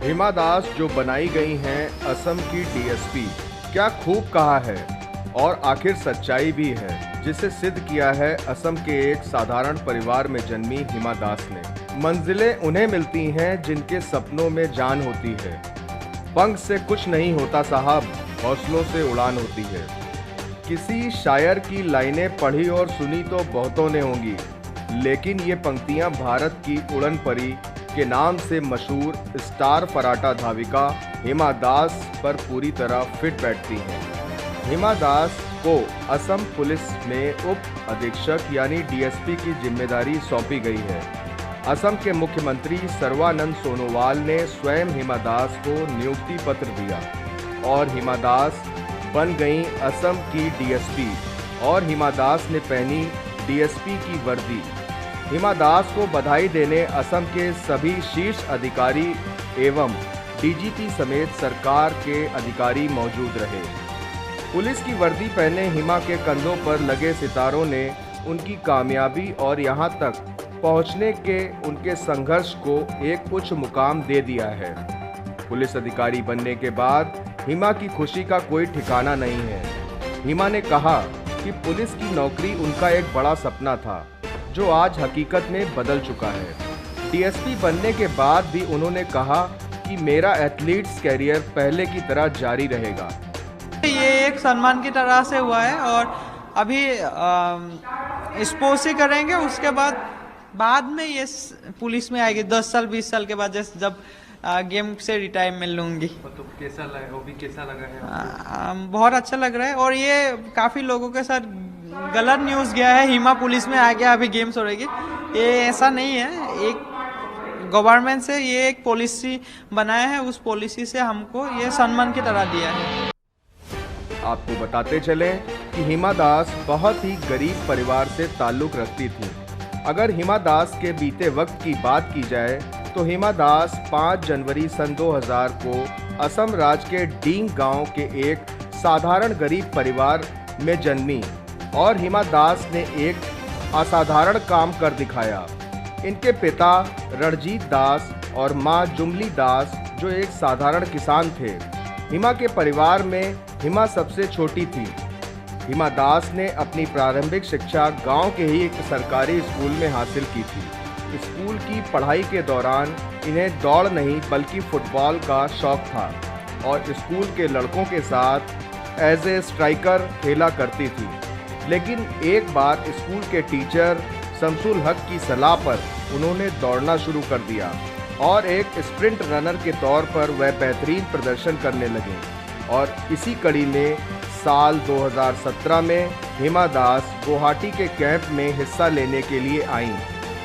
हिमा दास जो बनाई गई हैं असम की डीएसपी, क्या खूब कहा है। और आखिर सच्चाई भी है, जिसे सिद्ध किया है असम के एक साधारण परिवार में जन्मी हिमा दास ने। मंजिलें उन्हें मिलती हैं जिनके सपनों में जान होती है। पंख से कुछ नहीं होता साहब, हौसलों से उड़ान होती है। किसी शायर की लाइनें पढ़ी और सुनी तो बहुतों ने होंगी, लेकिन ये पंक्तियां भारत की उड़न परी के नाम से मशहूर स्टार पराठा धाविका हिमा दास पर पूरी तरह फिट बैठती हैं। हिमा दास को असम पुलिस में उप अधीक्षक यानी डीएसपी की जिम्मेदारी सौंपी गई है। असम के मुख्यमंत्री सर्बानंद सोनोवाल ने स्वयं हिमा दास को नियुक्ति पत्र दिया और हिमा दास बन गई असम की डीएसपी और हिमा दास ने पहनी डीएसपी की वर्दी। हिमा दास को बधाई देने असम के सभी शीर्ष अधिकारी एवं डीजीपी समेत सरकार के अधिकारी मौजूद रहे। पुलिस की वर्दी पहने हिमा के कंधों पर लगे सितारों ने उनकी कामयाबी और यहां तक पहुंचने के उनके संघर्ष को एक उच्च मुकाम दे दिया है। पुलिस अधिकारी बनने के बाद हिमा की खुशी का कोई ठिकाना नहीं है। हिमा ने कहा कि पुलिस की नौकरी उनका एक बड़ा सपना था, जो आज हकीकत में बदल चुका है। डीएसपी बनने के बाद भी उन्होंने कहा कि मेरा एथलीट्स कैरियर पहले की तरह जारी रहेगा। ये एक सम्मान की तरह से हुआ है और अभी स्पोर्ट्स ही करेंगे, उसके बाद में ये पुलिस में आएगी 10 साल 20 साल के बाद, जैसे जब गेम से रिटायरमेंट लूँगी। तो कैसा लगा, वो भी कैसा लगा है? बहुत अच्छा लग रहा है और ये काफ़ी लोगों के साथ गलत न्यूज़ गया है, हिमा पुलिस में आ गया अभी गेम्स हो रहेगी। ये ऐसा नहीं है, एक गवर्नमेंट से ये एक पॉलिसी बनाया है, उस पॉलिसी से हमको ये सम्मान की तरह दिया है। आपको बताते चलें कि हिमा दास बहुत ही गरीब परिवार से ताल्लुक़ रखती थी। अगर हिमा दास के बीते वक्त की बात की जाए तो हिमा दास 5 जनवरी सन 2000 को असम राज्य के डींग गांव के एक साधारण गरीब परिवार में जन्मी और हिमा दास ने एक असाधारण काम कर दिखाया। इनके पिता रणजीत दास और मां जुमली दास जो एक साधारण किसान थे। हिमा के परिवार में हिमा सबसे छोटी थी। हिमा दास ने अपनी प्रारंभिक शिक्षा गांव के ही एक सरकारी स्कूल में हासिल की थी। स्कूल की पढ़ाई के दौरान इन्हें दौड़ नहीं बल्कि फुटबॉल का शौक था और स्कूल के लड़कों के साथ एज ए स्ट्राइकर खेला करती थी। लेकिन एक बार स्कूल के टीचर शमसुल हक की सलाह पर उन्होंने दौड़ना शुरू कर दिया और एक स्प्रिंट रनर के तौर पर वह बेहतरीन प्रदर्शन करने लगे। और इसी कड़ी में साल 2017 में हिमा दास गुवाहाटी के कैंप में हिस्सा लेने के लिए आईं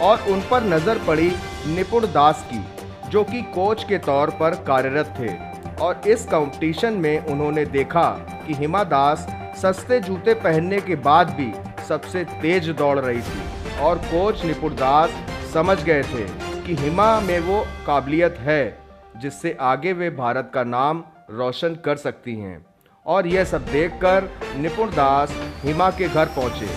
और उन पर नज़र पड़ी निपुण दास की, जो कि कोच के तौर पर कार्यरत थे। और इस कंपटीशन में उन्होंने देखा कि हिमा दास सस्ते जूते पहनने के बाद भी सबसे तेज दौड़ रही थी और कोच निपुण दास समझ गए थे कि हिमा में वो काबिलियत है जिससे आगे वे भारत का नाम रोशन कर सकती हैं। और यह सब देखकर निपुण दास हिमा के घर पहुंचे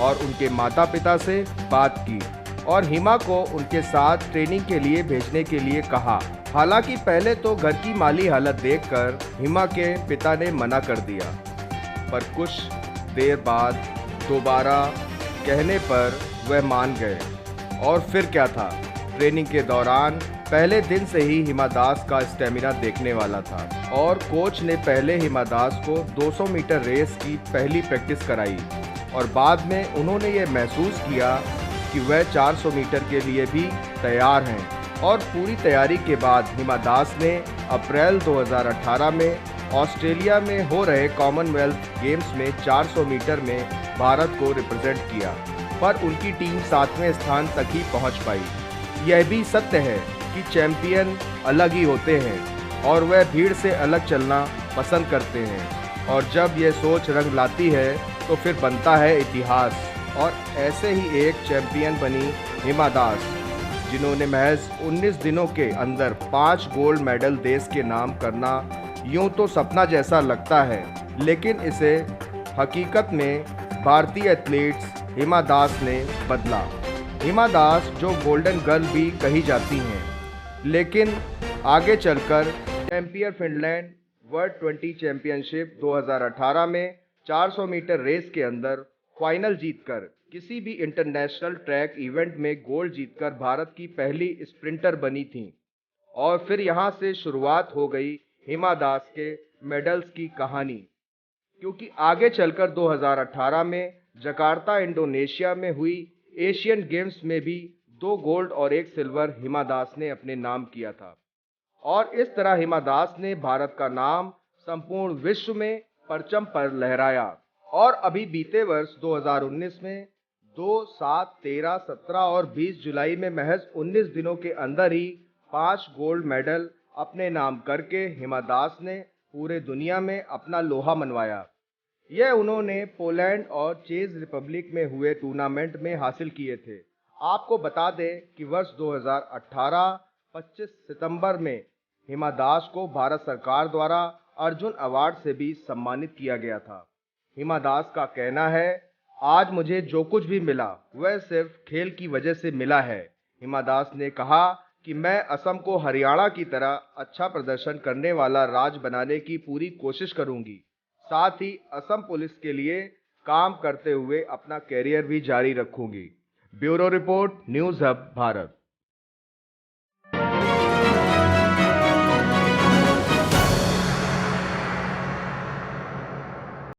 और उनके माता पिता से बात की और हिमा को उनके साथ ट्रेनिंग के लिए भेजने के लिए कहा। हालांकि पहले तो घर की माली हालत देखकर हिमा के पिता ने मना कर दिया, पर कुछ देर बाद दोबारा कहने पर वह मान गए। और फिर क्या था, ट्रेनिंग के दौरान पहले दिन से ही हिमा दास का स्टेमिना देखने वाला था और कोच ने पहले हिमा दास को 200 मीटर रेस की पहली प्रैक्टिस कराई और बाद में उन्होंने ये महसूस किया कि वह 400 मीटर के लिए भी तैयार हैं। और पूरी तैयारी के बाद हिमा दास ने अप्रैल 2018 में ऑस्ट्रेलिया में हो रहे कॉमनवेल्थ गेम्स में 400 मीटर में भारत को रिप्रेजेंट किया, पर उनकी टीम 7वें स्थान तक ही पहुंच पाई। यह भी सत्य है कि चैंपियन अलग ही होते हैं और वह भीड़ से अलग चलना पसंद करते हैं और जब यह सोच रंग लाती है तो फिर बनता है इतिहास। और ऐसे ही एक चैंपियन बनी हिमा दास, जिन्होंने महज 19 दिनों के अंदर 5 गोल्ड मेडल देश के नाम करना यूं तो सपना जैसा लगता है, लेकिन इसे हकीकत में भारतीय एथलीट्स हिमा दास ने बदला। हिमा दास जो गोल्डन गर्ल भी कही जाती हैं, लेकिन आगे चलकर चैंपियन फिनलैंड वर्ल्ड 20 चैंपियनशिप 2018 में 400 मीटर रेस के अंदर फाइनल जीतकर किसी भी इंटरनेशनल ट्रैक इवेंट में गोल्ड जीतकर भारत की पहली स्प्रिंटर बनी थी। और फिर यहां से शुरुआत हो गई हिमा दास के मेडल्स की कहानी, क्योंकि आगे चलकर 2018 में जकार्ता इंडोनेशिया में हुई एशियन गेम्स में भी 2 गोल्ड और 1 सिल्वर हिमा दास ने अपने नाम किया था। और इस तरह हिमा दास ने भारत का नाम संपूर्ण विश्व में परचम पर लहराया। और अभी बीते वर्ष 2019 में 2, 7, 13, 17 और 20 जुलाई में महज 19 दिनों के अंदर ही 5 गोल्ड मेडल अपने नाम करके हिमा दास ने पूरे दुनिया में अपना लोहा मनवाया। यह उन्होंने पोलैंड और चेक रिपब्लिक में हुए टूर्नामेंट में हासिल किए थे। आपको बता दें कि वर्ष 2018 25 सितंबर में हिमा दास को भारत सरकार द्वारा अर्जुन अवार्ड से भी सम्मानित किया गया था। हिमा दास का कहना है, आज मुझे जो कुछ भी मिला वह सिर्फ खेल की वजह से मिला है। हिमा दास ने कहा कि मैं असम को हरियाणा की तरह अच्छा प्रदर्शन करने वाला राज्य बनाने की पूरी कोशिश करूंगी। साथ ही असम पुलिस के लिए काम करते हुए अपना कैरियर भी जारी रखूंगी। Bureau report, news hub, Bharat.